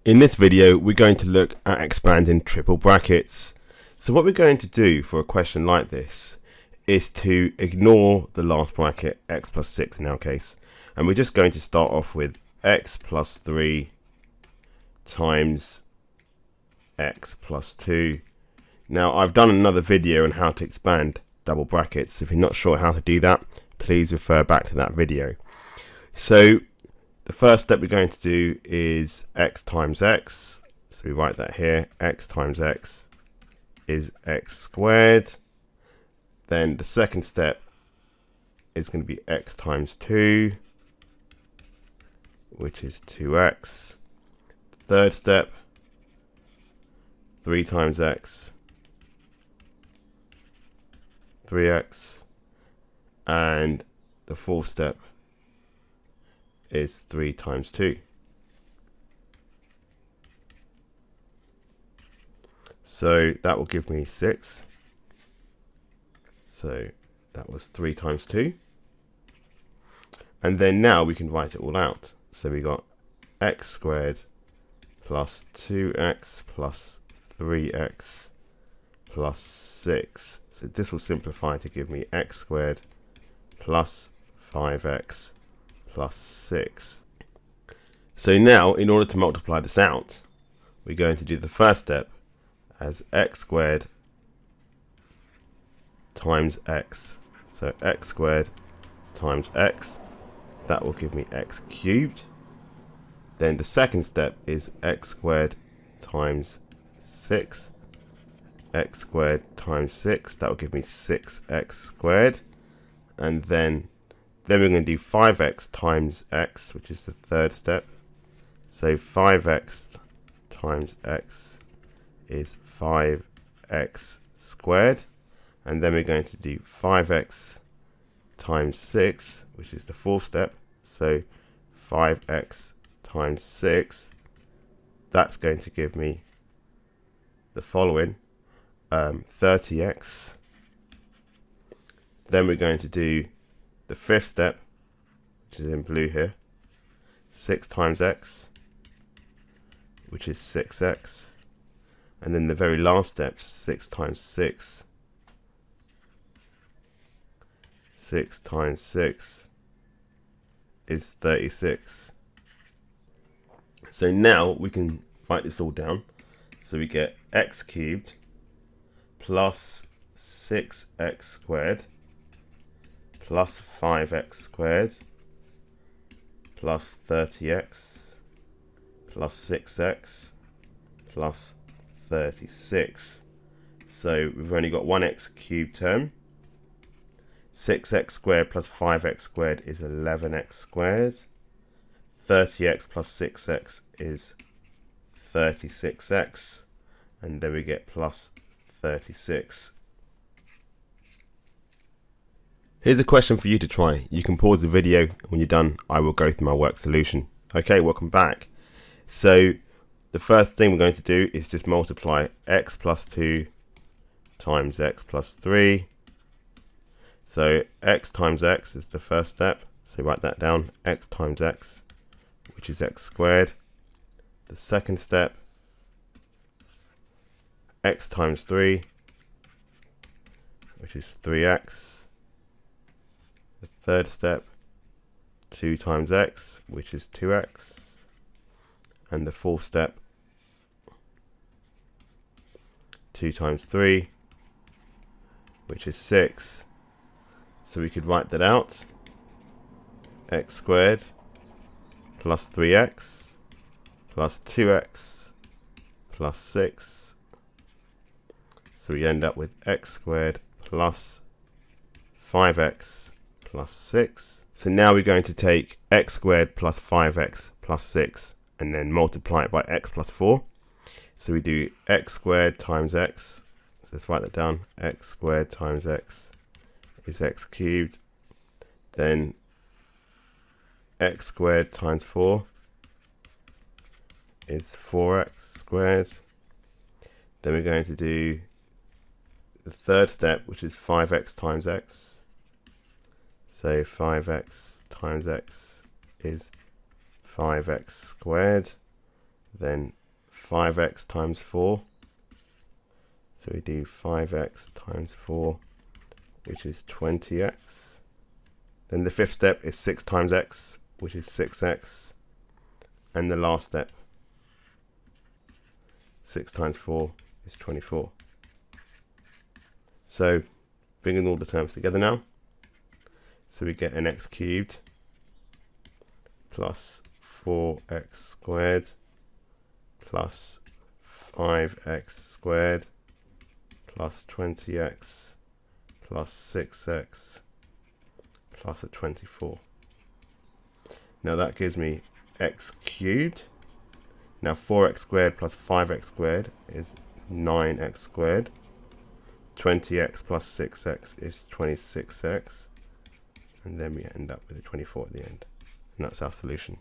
In this video, we're going to look at expanding triple brackets. So what we're going to do for a question like this is to ignore the last bracket, x plus 6 in our case, and we're just going to start off with x plus 3 times x plus 2. Now, I've done another video on how to expand double brackets. If you're not sure how to do that, please refer back to that video. So the first step we're going to do is x times x. So we write that here, x times x is x squared. Then the second step is going to be x times 2, which is 2x. Third step, 3 times x, 3x. And the fourth step is 3 times 2. So that will give me 6. So that was 3 times 2. And then now we can write it all out. So we got x squared plus 2x plus 3x plus 6. So this will simplify to give me x squared plus 5x plus 6. So now, in order to multiply this out, we're going to do the first step as x squared times x. So x squared times x, that will give me x cubed. Then the second step is x squared times 6. X squared times 6, that will give me 6x squared. And then we're going to do 5x times x, which is the third step. So 5x times x is 5x squared. And then we're going to do 5x times 6, which is the fourth step. So 5x times 6, that's going to give me the following, 30x. Then we're going to do the fifth step, which is in blue here, 6 times x, which is 6x. And then the very last step, 6 times 6. 6 times 6 is 36. So now we can write this all down. So we get x cubed plus 6x squared plus 5x squared plus 30x plus 6x plus 36. So we've only got one x cubed term. 6x squared plus 5x squared is 11x squared. 30x plus 6x is 36x. And then we get plus 36. Here's a question for you to try. You can pause the video. When you're done, I will go through my work solution. Okay, welcome back. So the first thing we're going to do is just multiply x plus 2 times x plus 3. So x times x is the first step. So write that down, x times x, which is x squared. The second step, x times 3, which is 3x. The third step, 2 times x, which is 2x. And the fourth step, 2 times 3, which is 6. So we could write that out, x squared plus 3x plus 2x plus 6. So we end up with x squared plus 5x plus 6. So now we're going to take x squared plus 5x plus 6 and then multiply it by x plus 4. So we do x squared times x. So let's write that down, x squared times x is x cubed. Then x squared times 4 is 4x squared. Then we're going to do the third step, which is 5x times x. So 5x times x is 5x squared. then 5x times 4. So we do 5x times 4, which is 20x. Then the fifth step is 6 times x, which is 6x. And the last step, 6 times 4 is 24. So bringing all the terms together now. So we get an x cubed plus 4x squared plus 5x squared plus 20x plus 6x plus a 24. Now that gives me x cubed. Now 4x squared plus 5x squared is 9x squared. 20x plus 6x is 26x. And then we end up with a 24 at the end. And that's our solution.